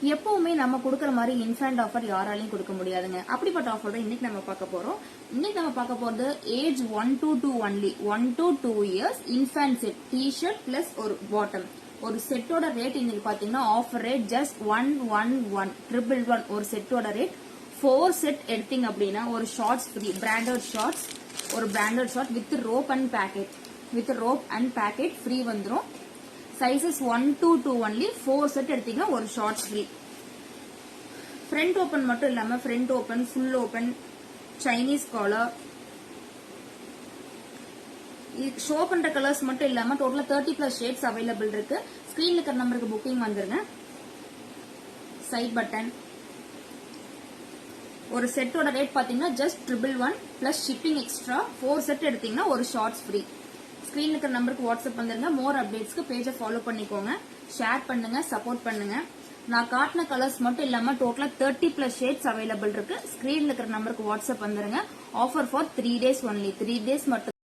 எப்பவுமே நம்ம கொடுக்குற மாதிரி இன்ஃபேண்ட் ஆஃபர் யாராலையும் கொடுக்க முடியாதுங்க. அப்படிப்பட்ட ஆஃபர் தான் இன்னைக்கு நம்ம பார்க்க போறோம். இன்னைக்கு நம்ம பார்க்க போறது age 1 to 2 only, 1 to 2 years infant set T-shirt plus ஒரு பாட்டம். ஒரு செட்டோட ரேட் இன்னைக்கு பாத்தீங்கன்னா ஆஃபர் ரேட் ஜஸ்ட் 111 ஒரு செட்டோட ரேட். 4 செட் எடுத்தீங்க அப்படின்னா ஒரு ஷார்ட்ஸ் ஃப்ரீ, பிராண்டட் ஷார்ட்ஸ், ஒரு branded short with rope and packet free வந்துடும். Sizes 1 to 2 only. 4 செட் எடுத்தீங்கன்னா ஒரு ஷார்ட்ஸ் ஃப்ரீ. ஃப்ரண்ட் ஓபன் மட்டும் இல்லாம front open, full open, Chinese collar, show பண்ற கலர்ஸ் மட்டும் இல்லாம டோட்டலா 30+ ஷேட்ஸ் அவைலபிள் இருக்கு. ஸ்கிரீன்ல இருக்கிற நம்பருக்கு புக்கிங் வந்துருங்க. சைட் பட்டன் ஒரு செட்டோட ரேட் பாத்தீங்கன்னா just 111 plus shipping extra. 4 set எடுத்தீங்கன்னா ஒரு ஷார்ட்ஸ் ஃப்ரீ. ஸ்கிரீன்ல இருக்கிற நம்பருக்கு வாட்ஸ்அப் வந்துருங்க. மோர் அப்டேட்ஸ்க்கு பேஜை ஃபாலோ பண்ணிக்கோங்க, ஷேர் பண்ணுங்க, சப்போர்ட் பண்ணுங்க. நான் காட்டின கலர்ஸ் மட்டும் இல்லாம டோட்டலா 30+ ஷேட்ஸ் அவைலபிள் இருக்கு. ஸ்கிரீன்ல இருக்கிற நம்பருக்கு வாட்ஸ்அப் வந்துருங்க. Offer for 3 days only. 3 days மட்டும்